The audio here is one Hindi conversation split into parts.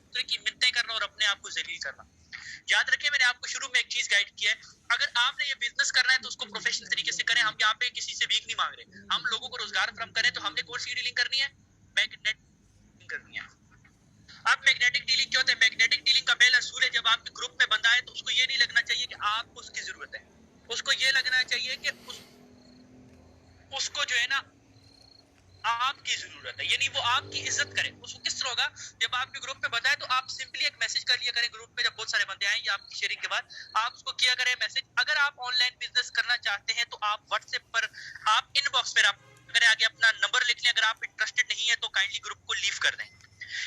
दूसरे की मिन्नतें करना और अपने आप को जलील करना। याद रखें, मैंने आपको शुरू में एक चीज गाइड किया है, अगर आपने ये बिजनेस करना है तो उसको प्रोफेशनल तरीके से करें। हम यहाँ पे किसी से भीख नहीं मांग रहे, हम लोगों को रोजगार फ्राहम करें। तो हमने कौन सी डीलिंग करनी है? मैग्नेटिक करनी है। अब मैग्नेटिक डीलिंग क्या होता है? मैग्नेटिक डीलिंग का पहला असूल है, जब आपके ग्रुप में बंदा है तो उसको ये नहीं लगना चाहिए कि आपको उसकी जरूरत है, उसको ये लगना चाहिए कि उसको जो है ना आपकी जरूरत है, यानी वो आपकी इज्जत करे। उसको किस तरह होगा? जब आपके ग्रुप में बंदा है तो आप सिंपली एक मैसेज कर लिया करें ग्रुप में, जब बहुत सारे बंदे आए या आपकी शेयरिंग के बाद आप उसको किया करें मैसेज। अगर आप ऑनलाइन बिजनेस करना चाहते हैं तो आप व्हाट्सएप पर आप इनबॉक्स में आप करें, आगे अपना नंबर लिख लें। अगर आप इंटरेस्टेड नहीं है तो काइंडली ग्रुप को लीव कर दें।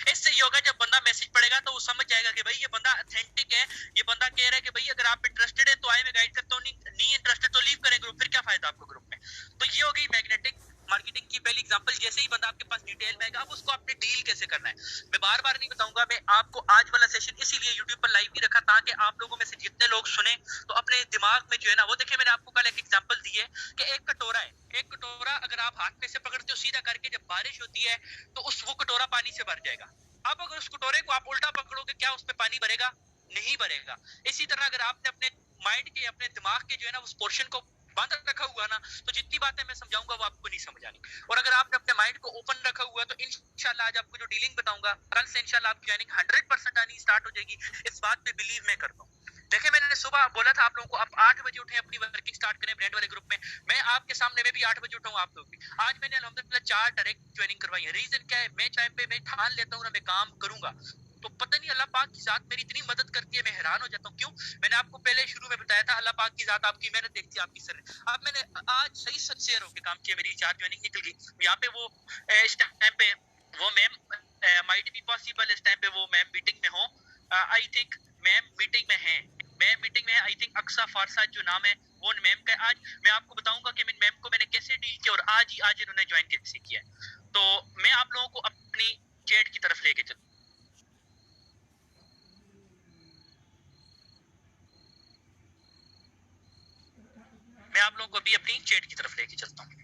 इससे ये होगा, जब बंदा मैसेज पढ़ेगा तो वो समझ जाएगा कि भाई ये बंदा ऑथेंटिक है, ये बंदा कह रहा है कि भाई अगर आप इंटरेस्टेड है तो आए, मैं गाइड करता हूँ, नहीं इंटरेस्टेड तो लीव करें ग्रुप, फिर क्या फायदा आपको ग्रुप में। तो ये हो गई मैग्नेटिक मार्केटिंग की पहली एग्जांपल। जैसे ही बंदा आपके पास डिटेल में आएगा, अब उसको आपने डील कैसे करना है मैं बार बार नहीं बताऊंगा। मैं आपको आज वाला सेशन इसीलिए यूट्यूब पर लाइव भी रखा ताकि आप लोगों में से जितने लोग सुने तो अपने दिमाग में जो है ना वो देखे। मैंने आपको कल एक एग्जांपल दी है कि एक कटोरा है, एक कटोरा अगर आप हाथ में से पकड़ते हो सीधा करके, जब बारिश होती है तो वो कटोरा पानी से भर जाएगा। अब अगर उस कटोरे को आप उल्टा पकड़ोगे, क्या उसमें पानी भरेगा? नहीं भरेगा। इसी तरह अगर आपने अपने माइंड के, अपने दिमाग के जो है ना उस पोर्शन को बंद रखा हुआ ना, तो जितनी बातें मैं समझाऊंगा वो आपको नहीं समझ आनी। और अगर आपने अपने माइंड को ओपन रखा हुआ तो इंशाल्लाह आज आपको जो डीलिंग बताऊंगा, कल से इंशाल्लाह आपकी ज्वाइनिंग 100% आनी स्टार्ट हो जाएगी। इस बात पे बिलीव मैं करता हूँ। देखिए, मैंने सुबह बोला था आप लोगों को आप 8 बजे उठे, अपनी वर्किंग स्टार्ट करें ब्रांड वाले ग्रुप में। मैं आपके सामने में भी 8 बजे उठाऊं, आप लोग भी। आज मैंने अल्हम्दुलिल्लाह 4 डायरेक्ट ज्वाइनिंग करवाई है। रीजन क्या है? मैं टाइम पे मैं ठान लेता हूँ ना मैं काम करूंगा, तो पता नहीं अल्लाह पाक की जात मेरी इतनी मदद करती है, मैं हैरान हो जाता हूँ। क्यों? मैंने आपको पहले शुरू में बताया था, अल्लाह पाक की जात आपकी मेहनत देखती है, आपकी सर। अब मैंने आज सही सिंसियर होकर काम किया, मेरी 4 ज्वाइनिंग निकल गई। यहाँ पे वो इस टाइम पे वो मैम माइट बी पॉसिबल इस टाइम पे वो मैम मीटिंग में हो। आई थिंक मैम मीटिंग में है, मैम मीटिंग में है। आई थिंक अक्सा फारसा जो नाम है वो मैम का। आज मैं आपको बताऊंगा कि मैम को मैंने कैसे डील किया और आज इन्होंने ज्वाइन कैसे किया। तो मैं आप लोगों को अपनी चैट की तरफ लेके चलूं। मैं आप लोगों को भी अपनी चैट की तरफ लेके चलता हूँ।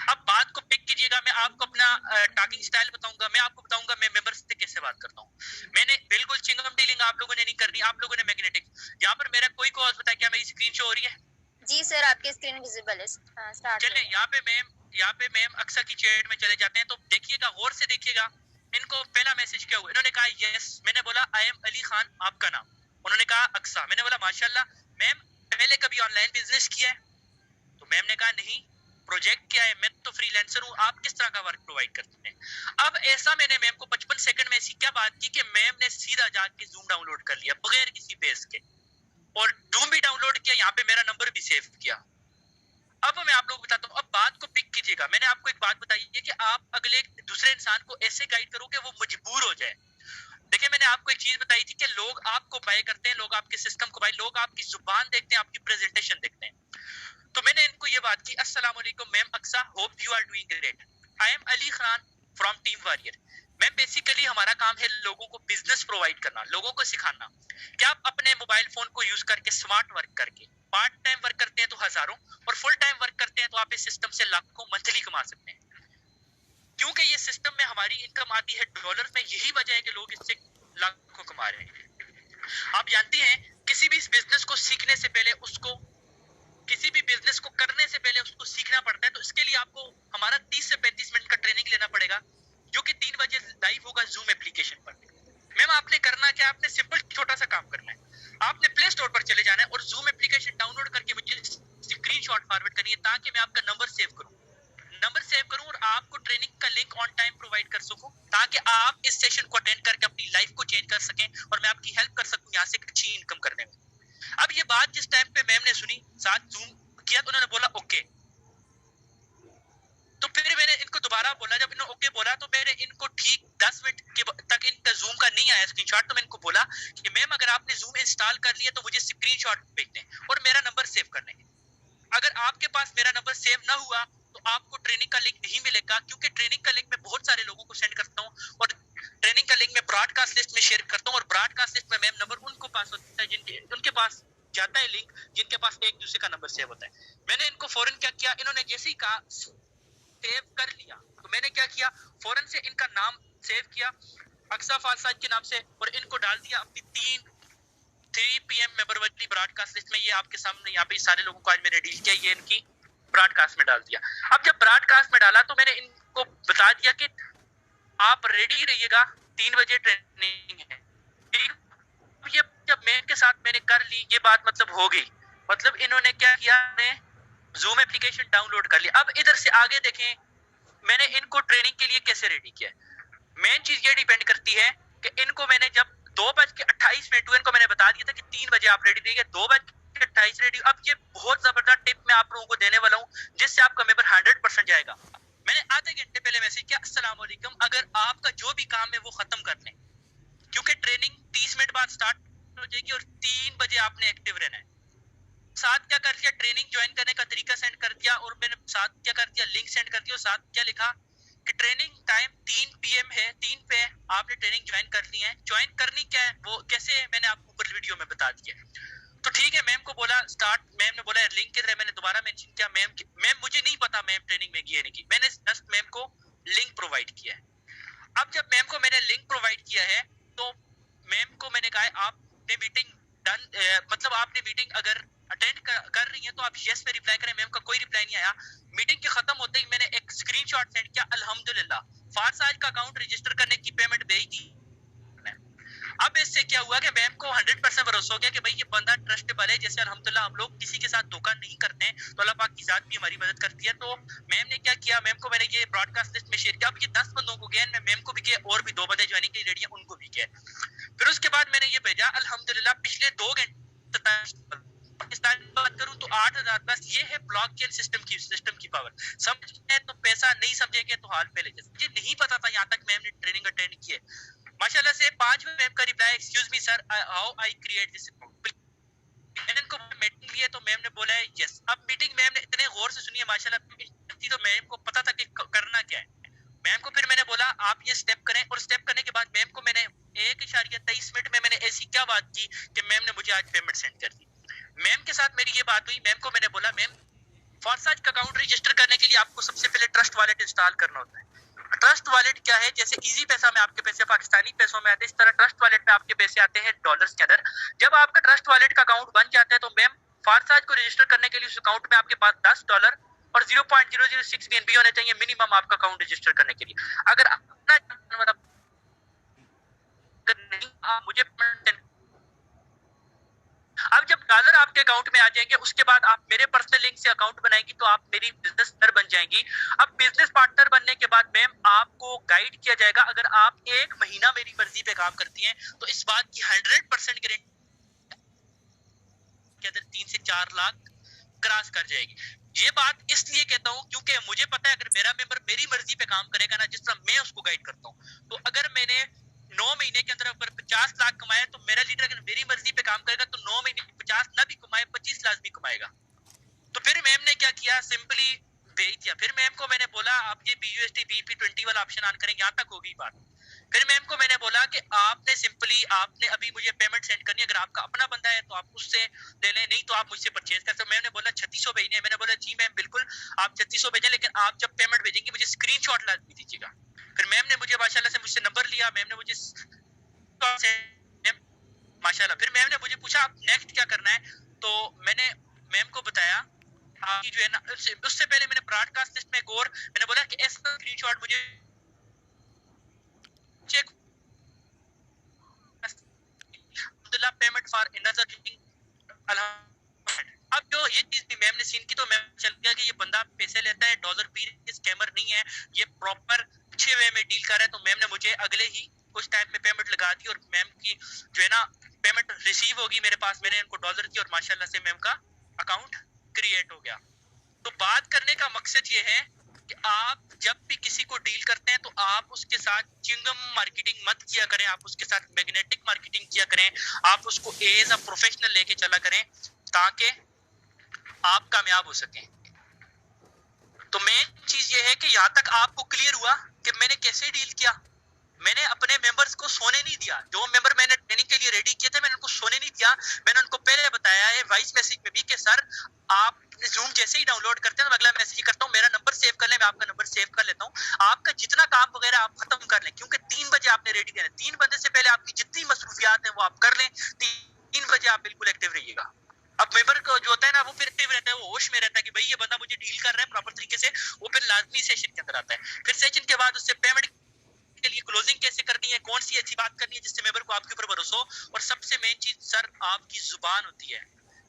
अब बात को पिक कीजिएगा, मैं आपको अपना टॉकिंग स्टाइल बताऊंगा, मैं आपको बताऊंगा मैं मेंबर से कैसे बात करता हूँ। मैंने बिल्कुल चिंगम डीलिंग आप लोगों ने नहीं करनी, आप लोगों ने मैग्नेटिक। यहाँ पर मेरा कोई कॉज बताया, क्या मेरी स्क्रीन शो हो रही है? जी सर, आपकी स्क्रीन विजिबल है। स्टार्ट चले यहाँ पे मैम अक्सा की चैट में चले जाते हैं, तो देखिएगा, गौर से देखिएगा। इनको पहला मैसेज क्या हुआ? इन्होंने कहा यस। मैंने बोला आई एम अली खान, आपका नाम? उन्होंने कहा अक्सा। मैंने बोला माशाल्लाह। मैम पहले कभी ऑनलाइन बिजनेस किया है? तो मैम ने कहा नहीं। प्रोजेक्ट क्या है? मैं तो फ्रीलांसर हूँ, आप किस तरह का वर्क प्रोवाइड करते हैं? अब ऐसा मैंने मैम को 55 सेकंड में ऐसी क्या बात की कि मैम ने सीधा जाके जूम डाउनलोड कर लिया बगैर किसी बेस के, और जूम भी डाउनलोड किया, यहाँ पे मेरा नंबर भी सेव किया। अब मैं आप लोगों को बताता हूँ, अब बात को पिक कीजिएगा। मैंने आपको एक बात बताई है कि आप अगले दूसरे इंसान को ऐसे गाइड करो कि वो मजबूर हो जाए। देखिए, मैंने आपको एक चीज बताई थी कि लोग आपको बाय करते हैं, लोग आपके सिस्टम को बाय, लोग आपकी जुबान देखते हैं, आपकी प्रेजेंटेशन देखते हैं। तो मैंने इनको ये बात की, अस्सलाम वालेकुम ma'am Aqsa, hope you are doing great. I am Ali Khan from team warrior. Ma'am basically हमारा काम है लोगों को बिजनेस प्रोवाइड करना, लोगों को सिखाना कि आप अपने मोबाइल फोन को यूज करके स्मार्ट वर्क करके पार्ट टाइम वर्क करते हैं तो हजारों, और फुल टाइम वर्क करते हैं तो आप इस सिस्टम से लाखों मंथली कमा सकते हैं। क्योंकि ये सिस्टम में हमारी इनकम आती है डॉलर में, यही वजह है कि लोग इससे लाखों कमा रहे हैं। आप जानती हैं, किसी भी इस बिजनेस को सीखने से पहले उसको, किसी भी बिजनेस को करने से पहले उसको सीखना पड़ता है। तो इसके लिए आपको हमारा 30 से 35 मिनट का ट्रेनिंग लेना पड़ेगा, जो कि 3 बजे लाइव होगा जूम एप्लीकेशन पर। मैम आपने करना क्या? आपने सिंपल छोटा सा काम करना है, आपने प्ले स्टोर पर चले जाना है और जूम एप्लीकेशन डाउनलोड करके मुझे स्क्रीनशॉट फॉरवर्ड करनी है ताकि मैं आपका नंबर सेव करूं, और आपको ट्रेनिंग का लिंक ऑन टाइम प्रोवाइड कर सकूं, ताकि आप इस सेशन को अटेंड करके अपनी लाइफ को चेंज कर सकें और मैं आपकी हेल्प कर सकूं यहाँ से अच्छी इनकम करने में। अब ये बात जिस टाइम पे मैम ने सुनी, साथ जूम किया, तो उन्होंने बोला ओके। तो फिर मैंने इनको दोबारा बोला, जब इन्होंने ओके बोला तो मैंने इनको ठीक 10 मिनट के तक इनका जूम का नहीं आया स्क्रीनशॉट, तो मैं इनको बोला कि मैम अगर आपने जूम इंस्टॉल कर लिया तो मुझे स्क्रीनशॉट भेज दें और मेरा नंबर सेव कर लें। अगर आपके पास मेरा नंबर सेव ना हुआ तो आपको ट्रेनिंग का लिंक नहीं मिलेगा, क्योंकि ट्रेनिंग का लिंक मैं बहुत सारे लोगों को सेंड करता हूँ और ट्रेनिंग का लिंक मैं ब्रॉडकास्ट लिस्ट में शेयर करता हूँ, और ब्रॉडकास्ट लिस्ट में मैम नंबर उनको पास होता है जिनके उनके पास जाता है लिंक, जिनके पास एक दूसरे का नंबर सेव होता है। मैंने इनको फौरन क्या किया, इन्होंने जैसे ही कहा सेव कर लिया, तो मैंने क्या किया, फौरन से इनका नाम सेव किया, अक्सा फासाद के नाम से, और इनको डाल दिया अपनी 3 PM मेंबर वाली ब्रॉडकास्ट लिस्ट में। ये आपके सामने यहाँ पे सारे लोगों को आज मैंने डील किया, ये इनकी ब्रॉडकास्ट में डाल दिया। अब जब ब्रॉडकास्ट में डाला तो मैंने इनको बता दिया कि आप रेडी रहिएगा, 3 बजे ट्रेनिंग है, ठीक। ये जब मैं के साथ मैंने कर ली, ये बात मतलब हो गई। मतलब इन्होंने क्या किया, जूम एप्लीकेशन डाउनलोड कर लिया। अब इधर से आगे देखें मैंने इनको ट्रेनिंग के लिए कैसे रेडी किया। मेन चीज ये डिपेंड करती है कि इनको मैंने जब 2:28 हुए, इनको मैंने बता दिया था कि 3 बजे आप रेडी रहिए, 2:28 रेडी। अब ये बहुत जबरदस्त टिप मैं आप लोगों को देने वाला हूँ जिससे आपका मेंबर 100% जाएगा। मैंने आधे घंटे पहले मैसेज किया, अस्सलाम वालेकुम, अगर आपका जो भी काम है वो खत्म कर लें, क्योंकि ट्रेनिंग 30 मिनट बाद स्टार्ट हो जाएगी और 3 बजे आपने एक्टिव रहना है। साथ क्या कर दिया, ट्रेनिंग ज्वाइन करने का तरीका सेंड कर दिया, और मैंने साथ क्या कर दिया, लिंक सेंड कर दिया, और साथ क्या लिखा कि ट्रेनिंग टाइम 3 PM है, 3 पे आपने ट्रेनिंग ज्वाइन कर ली है। ज्वाइन करनी क्या है वो कैसे है मैंने आपको ऊपर वीडियो में बता दिया। तो ठीक है, मैम को बोला स्टार्ट, मैम ने बोला लिंक किधर है, मैंने दोबारा मेंशन किया, मैम मुझे नहीं पता मैम ट्रेनिंग में की है नहीं की, मैंने जस्ट मैम को लिंक प्रोवाइड किया है। अब जब मैम को मैंने लिंक प्रोवाइड किया है तो मैम को मैंने कहा आपने मीटिंग डन, मतलब आपने मीटिंग अगर अटेंड कर रही है तो आप यस में रिप्लाई करें। मैम का कोई रिप्लाई नहीं आया। मीटिंग के खत्म होते ही मैंने एक स्क्रीनशॉट सेंड किया, अल्हम्दुलिल्लाह फारसाज का अकाउंट रजिस्टर करने की पेमेंट भेज दी। अब इससे क्या हुआ कि मैम को 100% भरोसा हो गया कि भाई ये बंदा ट्रस्टेबल है। जैसे अल्हम्दुलिल्लाह हम लोग किसी के साथ धोखा नहीं करते हैं तो अल्लाह पाक की जात भी हमारी मदद करती है। तो मैम ने क्या किया, मैम को मैंने ये ब्रॉडकास्ट लिस्ट में शेयर किया। अब ये 10 बंदों को गया, मैं मैम को भी किया और भी 2 बंदे ज्वाइनिंग के लिए रेडी है उनको भी किया। फिर उसके बाद मैंने ये भेजा, अल्हम्दुलिल्लाह पिछले 2 घंटे पाकिस्तान की बात करूं तो 8,000 प्लस। ये है ब्लॉकचेन सिस्टम की पावर। समझे तो पैसा, नहीं समझेंगे तो हाल पे ले जाए। मुझे नहीं पता था यहाँ तक मैम ने ट्रेनिंग अटेंड की है। माशाल्लाह से 5वें मैम का reply, excuse me sir, how I create this account. मैंने इनको मीटिंग ली है तो मैम ने बोला है यस। अब मीटिंग मैम ने इतने गौर से सुनी है माशाल्लाह, तो मैम को पता था कि करना क्या है। मैम को फिर मैंने बोला आप ये स्टेप करें, और स्टेप करने के बाद मैम को मैंने 1.23 मिनट में मैंने ऐसी क्या बात की कि मैम ने मुझे आज पेमेंट सेंड कर दी। मैम के साथ मेरी ये बात हुई। मैम को मैंने बोला मैम फारसाज का अकाउंट रजिस्टर करने के लिए आपको सबसे पहले ट्रस्ट वॉलेट इंस्टॉल करना होता है। ट्रस्ट वॉलेट क्या है, जैसे इजी पैसा में आपके पैसे पाकिस्तानी पैसों में आते हैं, इस तरह ट्रस्ट वॉलेट में आपके पैसे आते हैं डॉलर्स के अंदर। जब आपका ट्रस्ट वॉलेट का अकाउंट बन जाता है तो मैम फारसाज को रजिस्टर करने के लिए उस अकाउंट में आपके पास $10 और 0.006 BNB होने चाहिए मिनिमम आपका अकाउंट रजिस्टर करने के लिए। अगर अपना मतलब नहीं आप मुझे, अब जब डॉलर आपके अकाउंट में आ जाएंगे उसके बाद आप मेरे पर्सनल लिंक से अकाउंट बनाएंगी तो आप मेरी बिजनेस पार्टनर बन जाएंगी। अब बिजनेस पार्टनर बनने के बाद मैम आपको गाइड किया जाएगा। अगर आप 1 महीना मेरी मर्जी पे काम करती हैं तो इस बात की 100% गारंटी के अंदर 3 से 4 लाख क्रॉस कर जाएगी। ये बात इसलिए कहता हूँ क्योंकि मुझे पता है अगर मेरा मेंबर मेरी मर्जी पे काम करेगा ना, जिस तरह मैं उसको गाइड करता हूँ, तो अगर मैंने 9 महीने के अंदर अगर 50 लाख कमाया तो मेरा लीडर अगर मेरी मर्जी पे काम करेगा तो 9 महीने 50 ना भी कमाए 25 लाख भी कमाएगा। तो फिर मैम ने क्या किया, सिंपली भेज दिया। फिर मैम को मैंने बोला आप ये BUSD BP20 वाला ऑप्शन ऑन करें, यहाँ तक होगी बात। फिर मैम को मैंने बोला कि आपने सिंपली आपने अभी मुझे पेमेंट सेंड करनी है, अगर आपका अपना बंदा है तो आप उससे ले लें, नहीं तो आप मुझसे परचेज कर सकते। मैम ने बोला 3600 भेजने हैं। मैंने बोला जी मैम बिल्कुल आप 3600 भेजें, लेकिन आप जब पेमेंट भेजेंगे मुझे स्क्रीनशॉट लाजमी दीजिएगा। फिर मैम ने मुझे माशाल्लाह से मुझसे नंबर लिया, मैम ने मुझे माशाल्लाह। फिर मैम ने मुझे पूछा आप नेक्स्ट क्या करना है, तो मैंने मैम को बताया आपकी जो है ना, उससे पहले मैंने ब्रॉडकास्ट लिस्ट में गौर, मैंने बोला कि ऐसा स्क्रीनशॉट मुझे cheque payment for another thing. अब जो ये चीज भी मैम ने सीन की तो मैम चल गया कि ये बंदा पैसे लेता है, डॉलर पी स्कैमर नहीं है, ये प्रॉपर अच्छे वे में डील कर रहा है। तो मैम ने मुझे अगले ही कुछ टाइम में पेमेंट लगा दी और मैम की जो है ना पेमेंट रिसीव होगी मेरे पास। मैंने इनको डॉलर की और माशाल्लाह से मैम का अकाउंट क्रिएट हो गया। तो बात करने का मकसद ये है कि आप जब भी किसी को डील करते हैं तो आप उसके साथ चिंगम मार्केटिंग मत किया करें, आप उसके साथ मैग्नेटिक मार्केटिंग किया करें। आप उसको एज अ प्रोफेशनल लेके चला करें ताकि आप कामयाब हो सकें। तो मेन चीज ये है कि यहाँ तक आपको क्लियर हुआ कि मैंने कैसे डील किया। मैंने अपने मेंबर्स को सोने नहीं दिया। जो मेंबर मैंने ट्रेनिंग के लिए रेडी किए थे मैंने उनको सोने नहीं दिया। मैंने उनको पहले बताया है वॉइस मैसेज में भी कि सर आप जूम जैसे ही डाउनलोड करते हैं तो अगला मैसेज करता हूँ मेरा नंबर सेव कर ले, मैं आपका नंबर सेव कर लेता हूँ, आपका जितना काम वगैरह आप खत्म कर लें, क्योंकि 3 बजे आपने रेडी देना है, 3 बजे से पहले आपकी जितनी मसरूफियात है वो आप कर लें, 3 बजे आप बिल्कुल एक्टिव रहिएगा। अब मेंबर को जो होता है ना वो फिर एक्टिव रहता है, वो होश में रहता है कि भाई ये बंदा मुझे डील कर रहा है प्रॉपर तरीके से, वो फिर लाजमी सेशन के अंदर आता है। फिर सेशन के बाद उससे पेमेंट के लिए क्लोजिंग कैसे करनी है, कौन सी ऐसी बात करनी है जिससे मेंबर को आपके ऊपर भरोसा हो, और सबसे मेन चीज सर आपकी जुबान होती है,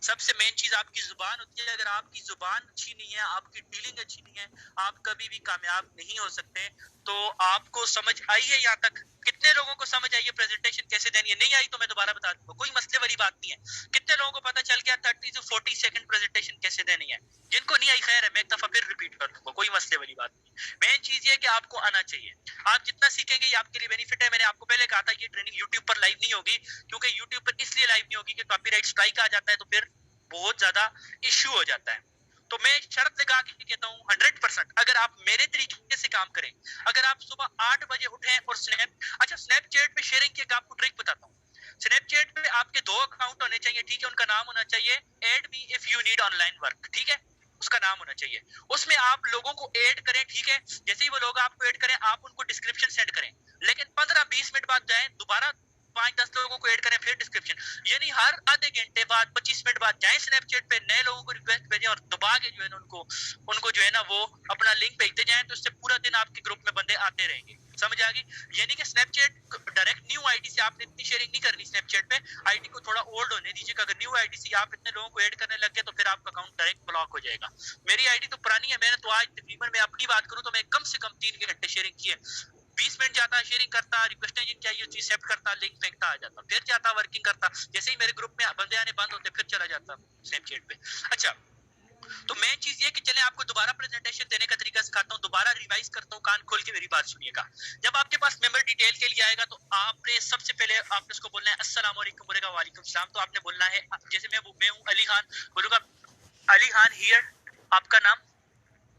सबसे मेन चीज आपकी जुबान होती है। अगर आपकी जुबान अच्छी नहीं है, आपकी डीलिंग अच्छी नहीं है, आप कभी भी कामयाब नहीं हो सकते। तो आपको समझ आई है यहाँ तक? कितने लोगों को समझ आई है प्रेजेंटेशन कैसे देनी है? नहीं आई तो मैं दोबारा बता दूंगा, कोई मसले वाली बात नहीं है। कितने लोगों को पता चल गया 30 से 40 सेकंड प्रेजेंटेशन कैसे देनी है? जिनको नहीं आई खैर है, मैं एक दफा फिर रिपीट कर दूंगा, कोई मसले वाली बात नहीं। मेन चीज ये है कि आपको आना चाहिए, आप जितना सीखेंगे ये आपके लिए बेनिफिट है। मैंने आपको पहले कहा था ये ट्रेनिंग यूट्यूब पर लाइव नहीं होगी, क्योंकि यूट्यूब पर इसलिए लाइव नहीं होगी कि कॉपीराइट स्ट्राइक आ जाता है तो फिर बहुत ज्यादा इश्यू हो जाता है। तो मैं शर्त लगा के कहता हूँ 100% अगर आप मेरे तरीके से काम करें, अगर आप सुबह 8 बजे उठें और स्नैपचैट पे शेयरिंग की आपको ट्रिक बताता हूँ। स्नैपचैट पे आपके 2 अकाउंट होने चाहिए, ठीक है, उनका नाम होना चाहिए add me if you need online work, ठीक है, उसका नाम होना चाहिए। उसमें आप लोगों को ऐड करें, ठीक है, जैसे ही वो लोग आपको ऐड करें आप उनको डिस्क्रिप्शन सेंड करें, लेकिन 15-20 मिनट बाद जाएं दोबारा 5-10 लोगों को ऐड करें फिर डिस्क्रिप्शन, यानी हर आधे घंटे बाद 25 मिनट बाद जाएं स्नैपचैट पे, नए लोगों को रिक्वेस्ट भेजें और दबा के जो है ना उनको जो है ना वो अपना लिंक भेजते जाएं, तो इससे पूरा दिन आपके ग्रुप में बंदे आते रहेंगे। समझ आ गई? यानी कि स्नैपचैट डायरेक्ट न्यू आईडी से आपने इतनी शेयरिंग नहीं करनी स्नैपचैट पे, आईडी को थोड़ा ओल्ड होने दीजिएगा। अगर न्यू आईडी से आप इतने लोगों को ऐड करने लग गए तो फिर आपका अकाउंट डायरेक्ट ब्लॉक हो जाएगा। मेरी आईडी तो पुरानी है, मैंने तो आज तकरीबन मैं अपनी बात करूं तो मैं कम से कम 3 घंटे शेयरिंग की है। 20 मिनट जाता शेयरिंग करता, रिक्वेस्टें जिनकी आई होती एक्सेप्ट करता, लिंक फेंकता आ जाता, फिर जाता वर्किंग करता, जैसे ही मेरे ग्रुप में बंदे आने बंद होते फिर चला जाता स्नैपचैट पे। अच्छा, तो मेन चीज ये कि चले आपको दोबारा प्रेजेंटेशन देने का तरीका सिखाता हूँ, दोबारा रिवाइज करता हूँ, कान खोल के मेरी बात सुनिएगा। जब आपके पास मेंबर डिटेल के लिए आएगा तो आपने सबसे पहले आपने उसको बोलना है अस्सलाम वालेकुम, बोलेगा वालेकुम सलाम, तो आपने बोलना है जैसे मैं हूँ अली खान, बोलूंगा अली खान हियर, आपका नाम,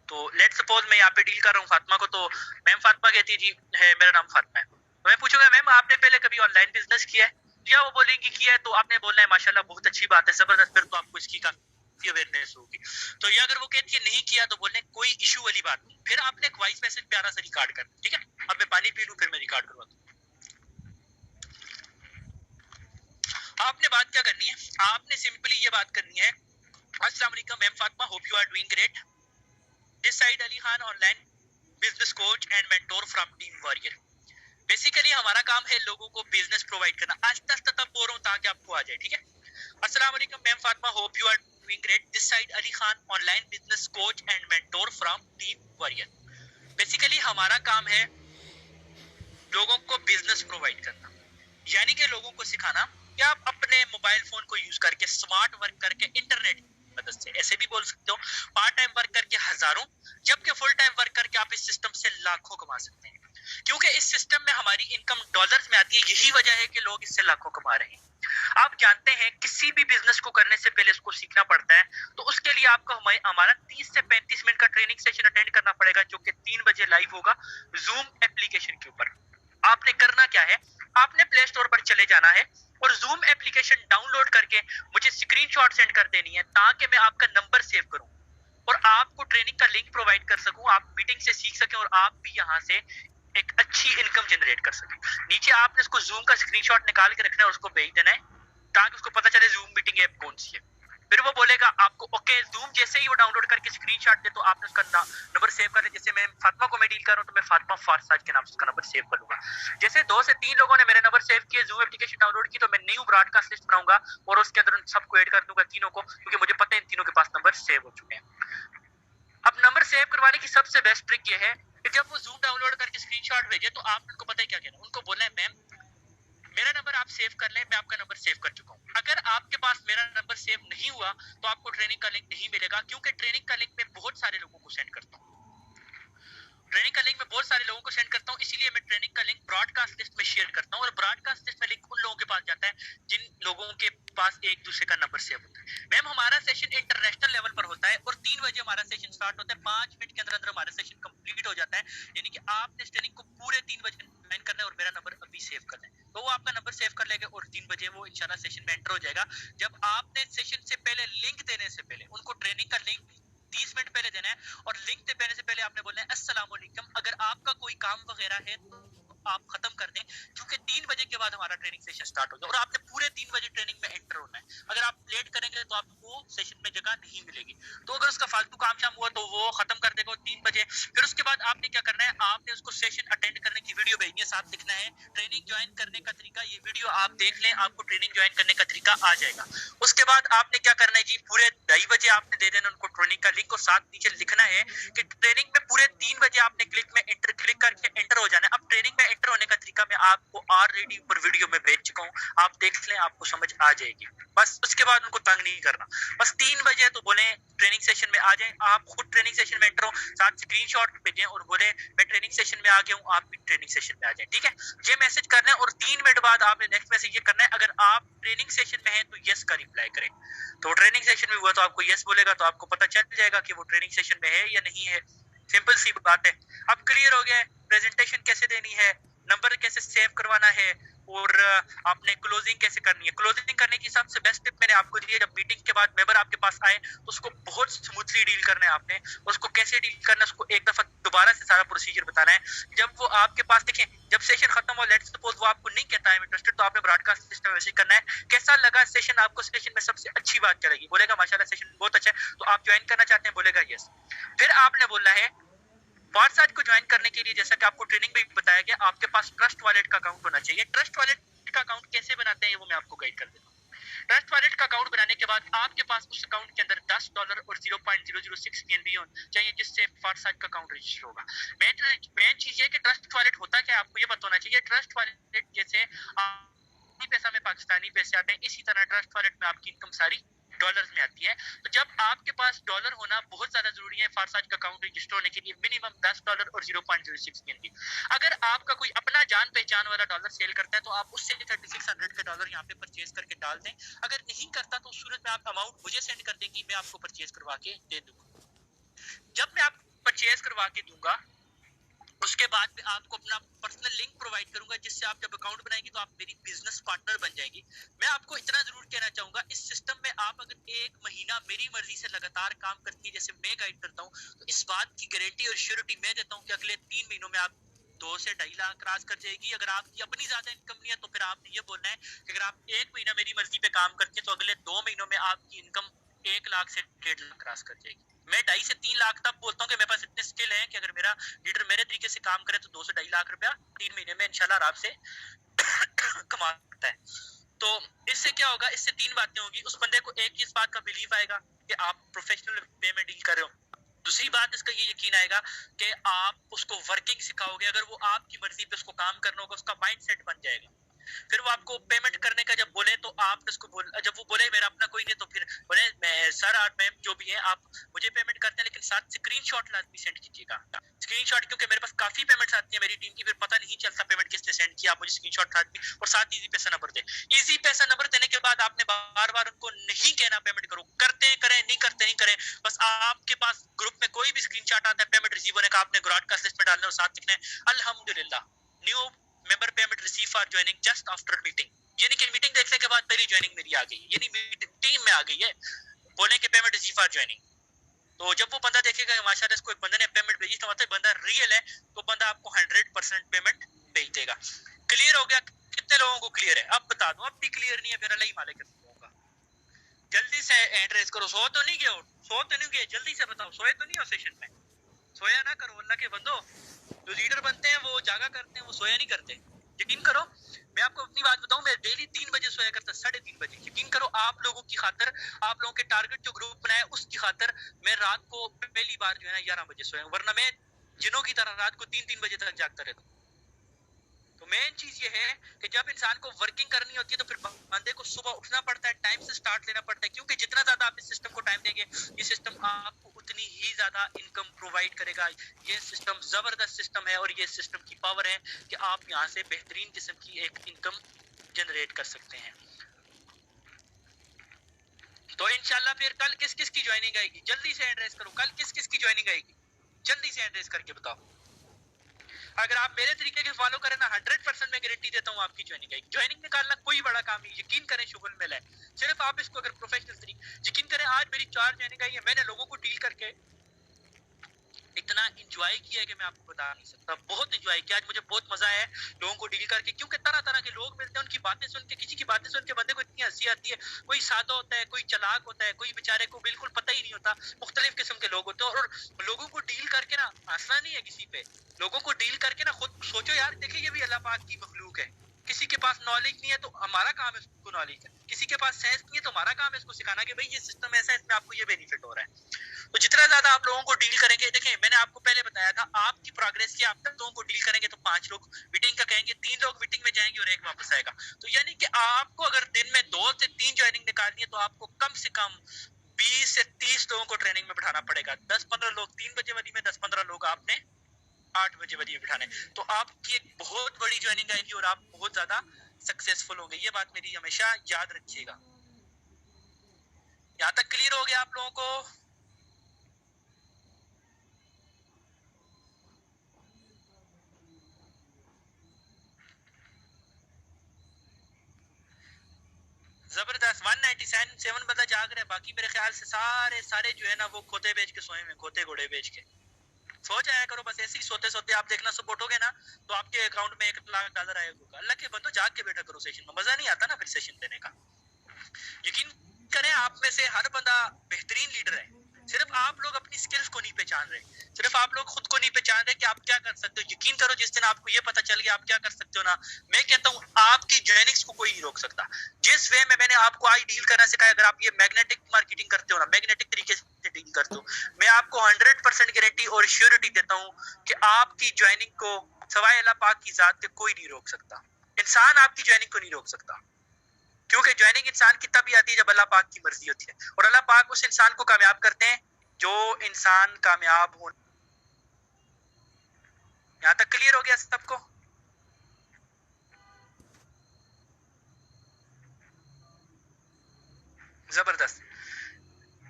तो लेट सपोज मैं यहाँ पे डील कर रहा हूँ फातिमा को, तो मैम फातिमा कहती जी है मेरा नाम फातिमा है, तो मैं पूछूंगा मैम आपने पहले कभी ऑनलाइन बिजनेस किया है? या वो बोलेंगी किया है, तो आपने बोलना है माशाल्लाह बहुत अच्छी बात है, जबरदस्त, फिर तो आपको इसकी काफी अवेयरनेस होगी। तो ये अगर वो कहती है नहीं किया तो बोलने कोई इशू वाली बात नहीं, फिर आपने एक वॉइस मैसेज प्यारा सा रिकॉर्ड कर, ठीक है, अब मैं पानी पी लूं फिर मैं रिकॉर्ड करवा दूं। आपने बात क्या करनी है? आपने सिंपली ये बात करनी है, अस्सलाम वालेकुम ma'am Fatima, hope you are doing great, this side Ali Khan, online business coach and mentor from team warrior. Basically हमारा काम है लोगों को बिजनेस प्रोवाइड करना। आस्ते आस्ते तब बोल रहा हूँ ताकि आपको आ जाए, ठीक है। अस्सलाम वालेकुम ma'am Fatima, hope you are doing great, this side Ali Khan, online business coach and mentor from team warrior. Basically हमारा काम है लोगों को बिजनेस प्रोवाइड करना, यानी कि लोगों को सिखाना कि आप अपने मोबाइल फोन को यूज करके स्मार्ट वर्क करके इंटरनेट की मदद से, ऐसे भी बोल सकते हो, पार्ट टाइम वर्क करके हजारों, जबकि फुल टाइम वर्क करके आप इस सिस्टम से लाखों कमा सकते हैं, क्योंकि इस सिस्टम में हमारी इनकम डॉलर्स में आती है। यही वजह है कि लोग इससे लाखों कमा रहे हैं। आप जानते हैं किसी भी बिजनेस को करने से पहले इसको सीखना पड़ता है, तो उसके लिए आपको हमारा 30 से 35 मिनट का ट्रेनिंग सेशन अटेंड करना पड़ेगा, जो कि 3 बजे लाइव होगा जूम एप्लीकेशन के ऊपर। आपने करना क्या है, आपने प्ले स्टोर पर चले जाना है और जूम एप्लीकेशन डाउनलोड करके मुझे स्क्रीनशॉट सेंड कर देनी है, ताकि मैं आपका नंबर सेव करूं और आपको ट्रेनिंग का लिंक प्रोवाइड कर सकूं, आप मीटिंग से सीख सकें और आप भी यहां से एक अच्छी इनकम जनरेट कर सकें। नीचे आपने उसको जूम का स्क्रीनशॉट निकाल के रखना है और उसको भेज देना है, ताकि उसको पता चले जूम मीटिंग ऐप कौन सी है। फिर वो बोलेगा आपको ओके, जूम जैसे ही वो डाउनलोड करके स्क्रीनशॉट दे तो आपने उसका नंबर सेव कर लिया। जैसे मैं फातिमा को मैं डील कर रहा हूं तो मैं फातिमा फारसाज के नाम से उसका नंबर सेव कर लूंगा। जैसे 2 से 3 लोगों ने मेरे नंबर सेव किए, जूम एप्लीकेशन डाउनलोड की, तो मैं न्यू ब्रॉडकास्ट लिस्ट बनाऊंगा और उसके अंदर उन सबको ऐड कर दूंगा, तीनों को, क्योंकि मुझे पता है इन तीनों के पास नंबर सेव हो चुके हैं। अब नंबर सेव करवाने की सबसे बेस्ट ट्रिक ये है कि जब वो जूम डाउनलोड करके स्क्रीनशॉट भेजे तो आप उनको पता है क्या कहना, उनको बोलना है मैम मेरा नंबर आप सेव कर लें, मैं आपका नंबर सेव कर चुका हूं। अगर आपके पास मेरा नंबर सेव नहीं हुआ तो आपको ट्रेनिंग का लिंक नहीं मिलेगा, क्योंकि ट्रेनिंग का लिंक मैं बहुत सारे लोगों को सेंड करता हूँ, ट्रेनिंग का लिंक मैं बहुत सारे लोगों को सेंड करता हूँ, इसीलिए मैं ट्रेनिंग का लिंक ब्रॉडकास्ट लिस्ट में शेयर करता हूँ और ब्रॉडकास्ट लिस्ट में लिंक उन लोगों के पास जाता है जिन लोगों के पास एक दूसरे का नंबर सेव होता है। मैम हमारा सेशन इंटरनेशनल लेवल पर होता है और 3 बजे हमारा सेशन स्टार्ट होता है, 5 मिनट के अंदर अंदर हमारा सेशन कंप्लीट हो जाता है, यानी कि आपने इस ट्रेनिंग को पूरे 3 बजे ज्वाइन करना है और मेरा नंबर अभी सेव करना है। तो वो आपका नंबर सेव कर लेगा और 3 बजे वो इंशाल्लाह सेशन में एंटर हो जाएगा। जब आपने सेशन से पहले लिंक देने से पहले उनको ट्रेनिंग का लिंक 30 मिनट पहले देना है और लिंक देने से पहले आपने बोलना है अस्सलाम वालेकुम। अगर आपका कोई काम वगैरह है तो आप खत्म कर दें, क्योंकि 3 बजे के बाद हमारा ट्रेनिंग सेशन स्टार्ट होगा और आपने पूरे 3 बजे ट्रेनिंग में एंटर होना है। अगर आप लेट करेंगे तो आपको सेशन में जगह नहीं मिलेगी। तो अगर उसका फालतू काम शाम हुआ तो वो खत्म कर देगा 3 बजे। फिर उसके बाद आपने क्या करना है, आपने उसको सेशन अटेंड करने की वीडियो भेजनी है, साथ लिखना है ट्रेनिंग ज्वाइन करने का तरीका। ये वीडियो आप देख लें, आपको ट्रेनिंग ज्वाइन करने का तरीका आ जाएगा। उसके बाद आपने क्या करना है जी, पूरे 2:30 बजे आपने दे देना उनको ट्रेनिंग का लिंक और साथ नीचे लिखना है कि ट्रेनिंग में पूरे 3 बजे आपने क्लिक करके एंटर हो जाना है। अब ट्रेनिंग में एंटर होने का तरीका मैं आपको ऑलरेडी ऊपर वीडियो में भेज चुका हूँ, आप देख लें, आपको समझ आ जाएगी। बस उसके बाद उनको तंग नहीं करना। बस 3 बजे तो बोले ट्रेनिंग सेशन में आ जाए, आप खुद ट्रेनिंग सेशन में एंटर हो, साथ स्क्रीनशॉट भेजें और बोले मैं ट्रेनिंग सेशन में आ गया हूँ, आप भी ट्रेनिंग सेशन में आ जाए। ठीक है, ये मैसेज करना है और 3 मिनट बाद आपने नेक्स्ट मैसेज ये करना है, अगर आप ट्रेनिंग सेशन में हैं तो यस का रिप्लाई करें। तो ट्रेनिंग सेशन में हुआ तो आपको यस बोलेगा, तो आपको पता चल जाएगा कि वो ट्रेनिंग सेशन में है या नहीं है। सिंपल सी बात है। अब क्लियर हो गया है प्रेजेंटेशन कैसे देनी है, नंबर कैसे सेव करवाना है और आपने क्लोजिंग कैसे करनी है। क्लोजिंग करने की सबसे बेस्ट टिप मैंने आपको दी है, जब मीटिंग के बाद मेंबर आपके पास आए तो उसको बहुत स्मूथली डील करना है आपने, उसको कैसे डील करना है उसको एक दफा दोबारा से सारा प्रोसीजर बताना है। जब वो आपके पास देखें, जब सेशन खत्म हो, लेट्स सपोज वो आपको नहीं कहता है इंटरेस्टेड, तो आपने ब्रॉडकास्ट सिस्टम में मैसेज करना है कैसा लगा सेशन आपको, सेशन में सबसे अच्छी बात क्या लगी, बोलेगा माशाल्लाह सेशन बहुत अच्छा है, तो आप ज्वाइन करना चाहते हैं, बोलेगा यस। फिर आपने बोलना है व्हाट्सएप को ज्वाइन करने के लिए, जैसा कि आपको ट्रेनिंग में बताया गया, आपके पास ट्रस्ट वॉलेट का अकाउंट होना चाहिए। ट्रस्ट वॉलेट का अकाउंट कैसे बनाते हैं वो मैं आपको गाइड कर देता हूँ। ट्रस्ट वॉलेट का अकाउंट बनाने के बाद आपके पास उस अकाउंट के अंदर $10 और 0.006 PNB होना चाहिए, जिससे व्हाट्सएप का अकाउंट रजिस्टर होगा। मेन चीज ये कि ट्रस्ट वॉलेट होता क्या है आपको ये पता होना चाहिए। ट्रस्ट वॉलेट जैसे पैसा में पाकिस्तानी पैसे आते हैं, इसी तरह ट्रस्ट वॉलेट में आपकी इनकम सारी डॉलर्स में आती है। तो जब आपके पास डॉलर होना बहुत ज्यादा जरूरी है फारसाज का अकाउंट रजिस्टर होने के लिए, मिनिमम $10 और 0.06 PNB। अगर आपका कोई अपना जान पहचान वाला डॉलर सेल करता है तो आप उससे 3600 के डॉलर यहाँ पे परचेज करके डाल दें। अगर नहीं करता तो उस सूरत में आप अमाउंट मुझे सेंड कर देंगी, मैं आपको परचेज करवा के दे दूंगा। जब मैं आपको परचेज करवा के दूंगा उसके बाद में आपको अपना पर्सनल लिंक प्रोवाइड करूंगा, जिससे आप जब अकाउंट बनाएंगे तो आप मेरी बिजनेस पार्टनर बन जाएंगी। मैं आपको इतना जरूर कहना चाहूंगा, इस सिस्टम में आप अगर 1 महीना मेरी मर्जी से लगातार काम करती है जैसे मैं गाइड करता हूँ, तो इस बात की गारंटी और श्योरिटी मैं देता हूँ कि अगले 3 महीनों में आप 2 से 2.5 लाख क्रॉस कर जाएगी। अगर आपकी अपनी ज्यादा इनकम नहीं है तो फिर आपने ये बोलना है कि अगर आप 1 महीना मेरी मर्जी पे काम करते हैं तो अगले 2 महीनों में आपकी इनकम 1 लाख से 1.5 लाख क्रॉस कर जाएगी। मैं 2.5 से 3 लाख तक बोलता हूँ कि मेरे पास इतने स्किल है कि अगर मेरा लीडर मेरे तरीके से काम करे तो 2 से 2.5 लाख रुपया 3 महीने में इंशाल्लाह आराम से कमा सकता है। तो इससे क्या होगा, इससे 3 बातें होगी। उस बंदे को एक इस बात का बिलीफ आएगा कि आप प्रोफेशनल वे में डील कर रहे हो। दूसरी बात इसका ये यकीन आएगा कि आप उसको वर्किंग सिखाओगे। अगर वो आपकी मर्जी पे उसको काम करना होगा, उसका माइंडसेट बन जाएगा। फिर वो आपको पेमेंट करने का जब बोले तो आप उसको जब वो बोले मेरा अपना कोई नहीं, तो फिर बोले मैं सर और मैम जो भी है आप मुझे पेमेंट करते हैं, लेकिन साथ स्क्रीनशॉट लाजमी सेंड कीजिएगा। स्क्रीनशॉट, क्योंकि मेरे पास काफी पेमेंट्स आती है मेरी टीम की, फिर पता नहीं चलता पेमेंट किसने सेंड किया। आप मुझे स्क्रीनशॉट लाजमी और साथ इजी पैसा नंबर दे। इजी पैसा नंबर देने के बाद आपने बार बार उनको नहीं कहना पेमेंट करो, करते हैं करें, नहीं करते नहीं करें। बस आपके पास ग्रुप में कोई भी स्क्रीनशॉट आता है पेमेंट रिसीव होने का, आपने ब्रॉडकास्ट लिस्ट में डालना और साथ लिखना है अल्हम्दुलिल्लाह new member payment receive for joining just after meeting. यानी कि मीटिंग देखने के बाद पहली ज्वाइनिंग मेरी आ गई, यानी टीम में आ गई है, बोले कि पेमेंट रिसीव फॉर ज्वाइनिंग। तो जब वो बंदा देखेगा कि माशाल्लाह इसको एक बंदे ने पेमेंट भेजी, तो मतलब बंदा रियल है, तो बंदा आपको 100% पेमेंट भेज देगा। क्लियर हो गया? कितने लोगों को क्लियर है? अब बता दो। अब भी क्लियर नहीं है फिर अल्लाह ही मालिक होगा। जल्दी से एड्रेस करो। सो तो नहीं गए, सो तो नहीं गए, जल्दी से बताओ। सोए तो नहीं हो सेशन में? सोया ना करो अल्लाह के बंदो। जो लीडर बनते हैं वो जागा करते हैं, वो सोया नहीं करते। यकीन करो, मैं आपको अपनी बात बताऊं, मैं डेली 3 बजे सोया करता, 3:30 बजे। यकीन करो, आप लोगों की खातर, आप लोगों के टारगेट जो ग्रुप बनाया उसकी खातर मैं रात को पहली बार जो है ना 11 बजे सोया, वरना मैं जिनों की तरह रात को 3-3 बजे तक जागता रहता हूं। तो मेन चीज ये है कि जब इंसान को वर्किंग करनी होती है तो फिर बंदे को सुबह उठना पड़ता है, टाइम से स्टार्ट लेना पड़ता है, क्योंकि जितना ज्यादा आप इस सिस्टम को टाइम देंगे ये सिस्टम आपको उतनी ही ज्यादा इनकम प्रोवाइड करेगा। ये सिस्टम जबरदस्त सिस्टम है और ये सिस्टम की पावर है कि आप यहाँ से बेहतरीन किस्म की एक इनकम जनरेट कर सकते हैं। तो इंशाल्लाह फिर कल किस किस की ज्वाइनिंग आएगी? जल्दी से एड्रेस करो। कल किस किस की ज्वाइनिंग आएगी? जल्दी से एड्रेस करके बताओ। अगर आप मेरे तरीके के फॉलो करें ना 100% मैं गारंटी देता हूँ आपकी ज्वाइनिंग आएगी। ज्वाइनिंग निकालना कोई बड़ा काम नहीं, यकीन करें शुगल मिल है, सिर्फ आप इसको अगर प्रोफेशनल तरीके, यकीन करें आज मेरी 4 ज्वाइनिंग आई है, मैंने लोगों को डील करके इतना एंजॉय किया है कि मैं आपको बता नहीं सकता, बहुत एंजॉय किया। आज मुझे बहुत मजा आया लोगों को डील करके, क्योंकि तरह तरह के लोग मिलते हैं, उनकी बातें सुन के, किसी की बातें सुन के बंदे को इतनी हंसी आती है। कोई सादा होता है, कोई चालाक होता है, कोई बेचारे को बिल्कुल पता ही नहीं होता, मुख्तलिफ किस्म के लोग होते हैं। और लोगों को डील करके ना हंसना नहीं है किसी पे, लोगों को डील करके ना खुद सोचो यार, देखिए ये भी अल्लाह पाक की मखलूक है। किसी के पास नॉलेज नहीं है तो हमारा काम है उसको नॉलेज है, किसी के पास सेंस नहीं है तो हमारा काम है इसको सिखाना कि भाई ये सिस्टम ऐसा है, इसमें आपको ये बेनिफिट हो रहा है। तो जितना ज्यादा आप लोगों को डील करेंगे, देखें मैंने आपको पहले बताया था आपकी प्रोग्रेस की, आप तक लोगों को डील करेंगे तो 5 लोग मीटिंग का कहेंगे, 3 लोग मीटिंग में जाएंगे और 1 वापस आएगा। तो यानी कि आपको अगर दिन में 2 से 3 ज्वाइनिंग निकालनी है तो आपको कम से कम 20 से 30 लोगों को ट्रेनिंग में बिठाना पड़ेगा। 10-15 लोग 3 बजे वाली में, 10-15 लोग आपने 8 बजे वाली में बिठाने, तो आपकी एक बहुत बड़ी ज्वाइनिंग आएगी और आप बहुत ज्यादा सक्सेसफुल होंगे। ये बात मेरी हमेशा याद रखिएगा। यहाँ तक क्लियर हो गया आप लोगों को? जबरदस्त। 197 बंदा जाग रहा है, बाकी मेरे ख्याल से सारे जो है ना वो खोते बेच के सोए हुए, खोते घोड़े बेच के। सो जाया करो बस, ऐसे ही सोते सोते आप देखना सपोर्ट हो गए ना तो आपके अकाउंट में $1 लाख आएगा। अल्लाह के बंदो जाग के बैठा करो सेशन में, मजा नहीं आता ना फिर सेशन देने का। यकीन करें आप में से हर बंदा बेहतरीन लीडर है, सिर्फ आप लोग अपनी स्किल्स को नहीं पहचान रहे, सिर्फ आप लोग खुद को नहीं पहचान रहे कि आप क्या कर सकते हो। यकीन करो जिस दिन आपको ये पता चल गया आप क्या कर सकते हो ना, मैं कहता हूँ आपकी ज्वाइनिंग्स को कोई नहीं रोक सकता। जिस वे में मैंने आपको आज डील करना सिखाया, अगर आप ये मैग्नेटिक मार्केटिंग करते हो ना, मैग्नेटिक तरीके से डील करते हो, मैं आपको 100% गारंटी और श्योरिटी देता हूँ कि आपकी ज्वाइनिंग को सवाए अल्लाह पाक की जात के कोई नहीं रोक सकता। इंसान आपकी ज्वाइनिंग को नहीं रोक सकता, क्योंकि ज्वाइनिंग इंसान की तभी आती है जब अल्लाह पाक की मर्जी होती है, और अल्लाह पाक उस इंसान को कामयाब करते हैं जो इंसान कामयाब हो। यहाँ तक क्लियर हो गया सबको? जबरदस्त,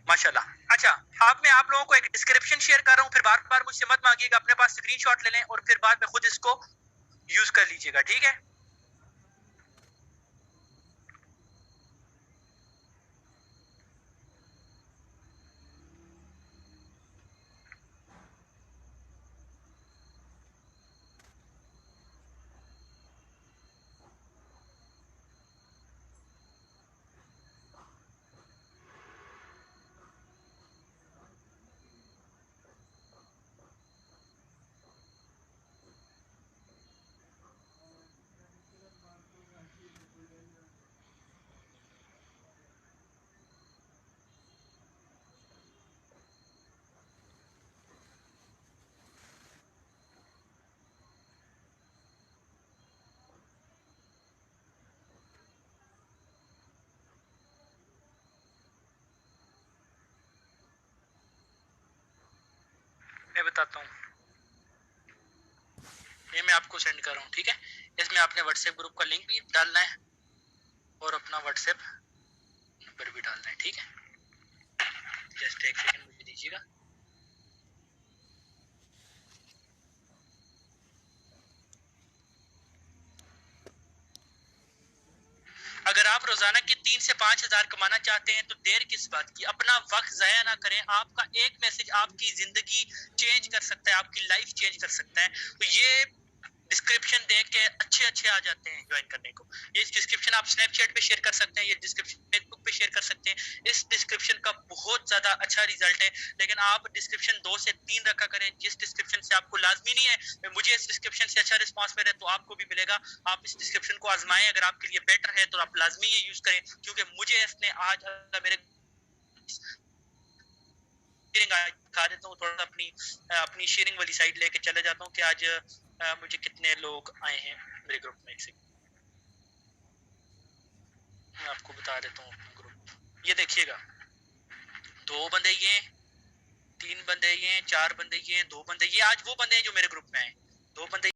माशाल्लाह। अच्छा, अब मैं आप लोगों को एक डिस्क्रिप्शन शेयर कर रहा हूँ, फिर बार बार मुझसे मत मांगिएगा, अपने पास स्क्रीनशॉट ले लें और फिर बाद में खुद इसको यूज कर लीजिएगा, ठीक है? मैं बताता हूँ, ये मैं आपको सेंड कर रहा हूँ, ठीक है? इसमें आपने व्हाट्सएप ग्रुप का लिंक भी डालना है और अपना व्हाट्सएप नंबर भी डालना है, ठीक है? जस्ट एक सेकंड मुझे दीजिएगा। अगर आप रोजाना के 3 से 5 हजार कमाना चाहते हैं तो देर किस बात की, अपना वक्त जाया ना करें। आपका एक मैसेज आपकी जिंदगी चेंज कर सकता है, आपकी लाइफ चेंज कर सकता है। तो ये डिस्क्रिप्शन देख के अच्छे आ जाते हैं ज्वाइन करने को। ये डिस्क्रिप्शन आप स्नैपचैट पे शेयर कर सकते हैं, ये डिस्क्रिप्शन फेसबुक पे शेयर कर सकते हैं। इस डिस्क्रिप्शन का बहुत ज्यादा अच्छा रिजल्ट है, लेकिन आप डिस्क्रिप्शन 2 से 3 रखा करें। जिस डिस्क्रिप्शन से आपको लाजमी नहीं है मुझे इस डिस्क्रिप्शन से अच्छा रिस्पॉन्स मिले तो आपको भी मिलेगा, आप इस डिस्क्रिप्शन को आजमाएं। अगर आपके लिए बेटर है तो आप लाजमी ये यूज करें, क्योंकि मुझे इसने आज मेरे दिखा देता हूँ थोड़ा सा, अपनी शेयरिंग वाली साइड लेके चले जाता हूँ कि आज मुझे कितने लोग आए हैं मेरे ग्रुप में। मैं आपको बता देता हूँ अपना ग्रुप, ये देखिएगा, 2 बंदे ये, 3 बंदे ये, 4 बंदे ये, 2 बंदे ये, आज वो बंदे हैं जो मेरे ग्रुप में आए, 2 बंदे